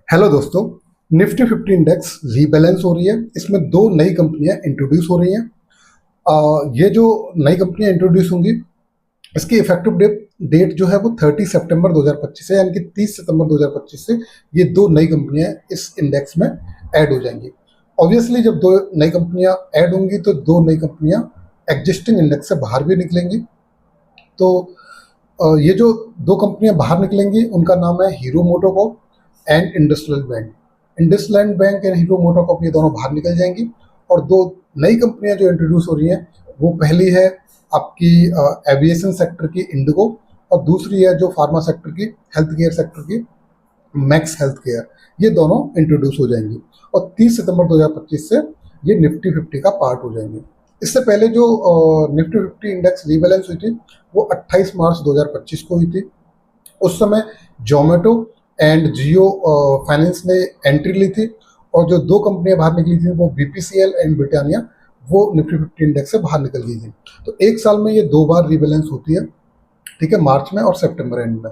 Hello दोस्तों, Nifty 50 index rebalance हो रही है। इसमें दो नई कंपनियां इंट्रोड्यूस हो रही हैं। ये जो नई कंपनियां इंट्रोड्यूस होंगी, इसकी इफेक्टिव डेट जो है वो 30 सितंबर 2025 है, यानी कि 30 सितंबर 2025 से ये दो नई कंपनियां इस इंडेक्स में ऐड हो जाएंगी। ऑब्वियसली जब दो नई कंपनियां ऐड होंगी तो दो नई कंपनियां एग्जिस्टिंग इंडेक्स से बाहर भी निकलेंगी। तो ये जो दो कंपनियां बाहर निकलेंगी उनका नाम है hero MotoCorp and IndusInd bank. IndusInd bank and hero MotoCorp ये दोनों बाहर निकल जाएंगी। और दो नई कंपनियां जो इंट्रोड्यूस हो रही हैं, वो पहली है आपकी एविएशन सेक्टर की इंडिगो, और दूसरी है जो फार्मा सेक्टर की, हेल्थ केयर सेक्टर की, मैक्स हेल्थ केयर। ये दोनों इंट्रोड्यूस हो जाएंगी और 30 सितंबर 2025 से ये निफ्टी 50 का पार्ट हो जाएंगे। इससे पहले जो निफ्टी 50 इंडेक्स रीबैलेंस हुई थी वो 28 मार्च 2025 को हुई थी। उस समय जोमेटो एंड जियो फाइनेंस ने एंट्री ली थी, और जो दो कंपनियां बाहर निकली थी वो बीपीसीएल एंड ब्रिटानिया, वो निफ्टी 50 इंडेक्स से बाहर निकल गई थी। तो एक साल में ये दो बार रीबैलेंस होती है, ठीक है, मार्च में और सितंबर एंड में।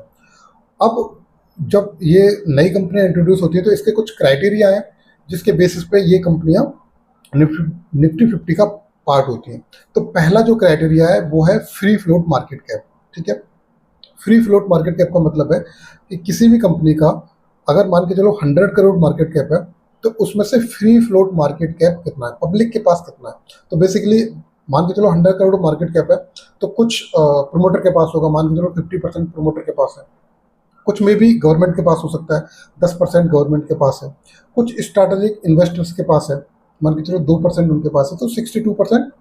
अब जब ये नई कंपनियां इंट्रोड्यूस होती है तो इसके कुछ क्राइटेरिया हैं जिसके बेसिस पे ये कंपनियां निफ्टी 50 का पार्ट होती हैं। तो पहला जो क्राइटेरिया है वो है फ्री फ्लोट मार्केट कैप, ठीक है। फ्री फ्लोट मार्केट कैप का मतलब है कि किसी भी कंपनी का अगर मान के चलो 100 करोड़ मार्केट कैप है, तो उसमें से फ्री फ्लोट मार्केट कैप कितना है, पब्लिक के पास कितना है। तो बेसिकली मान के चलो 100 करोड़ मार्केट कैप है, तो कुछ प्रमोटर के पास होगा, मान के चलो 50% प्रमोटर के पास है, कुछ में भी गवर्नमेंट के पास हो सकता है, 10% गवर्नमेंट के पास है, कुछ स्ट्रैटेजिक इन्वेस्टर्स के पास है, मान के चलो 2% उनके पास है। तो 62%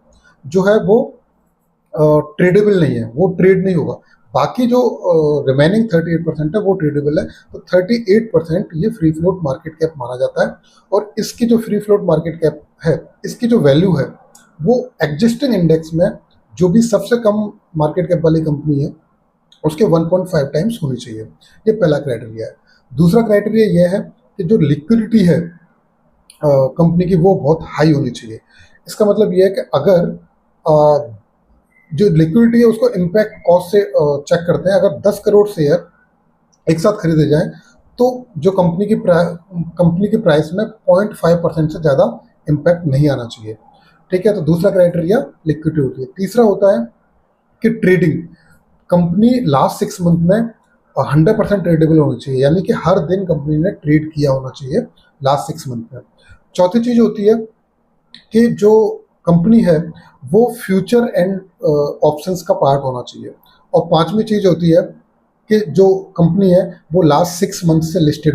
जो है वो ट्रेडेबल नहीं है, वो ट्रेड नहीं होगा। बाकी जो रिमेनिंग 38% है वो ट्रेडेबल है। तो 38% ये फ्री फ्लोट मार्केट कैप माना जाता है। और इसकी जो फ्री फ्लोट मार्केट कैप है, इसकी जो वैल्यू है वो एग्जिस्टिंग इंडेक्स में जो भी सबसे कम मार्केट कैप वाली कंपनी है उसके 1.5 टाइम्स होनी चाहिए। ये पहला क्राइटेरिया है। दूसरा क्राइटेरिया यह है कि जो लिक्विडिटी है कंपनी की वो बहुत हाई होनी चाहिए। इसका मतलब ये है कि अगर जो लिक्विडिटी है उसको इम्पैक्ट कॉस्ट से चेक करते हैं। अगर 10 करोड़ शेयर एक साथ खरीदे जाएं तो जो कंपनी की प्राइस में 0.5% से ज़्यादा इम्पैक्ट नहीं आना चाहिए, ठीक है। तो दूसरा क्राइटेरिया लिक्विडिटी होती है। तीसरा होता है कि ट्रेडिंग, कंपनी लास्ट 6 मंथ में 100% ट्रेडेबल होनी चाहिए, यानी कि हर दिन कंपनी ने ट्रेड किया होना चाहिए लास्ट 6 मंथ में। चौथी चीज़ होती है कि जो कंपनी है वो फ्यूचर एंड ऑप्शंस का पार्ट होना चाहिए। और पांचवी चीज़ होती है कि जो कंपनी है वो लास्ट 6 मंथ से लिस्टेड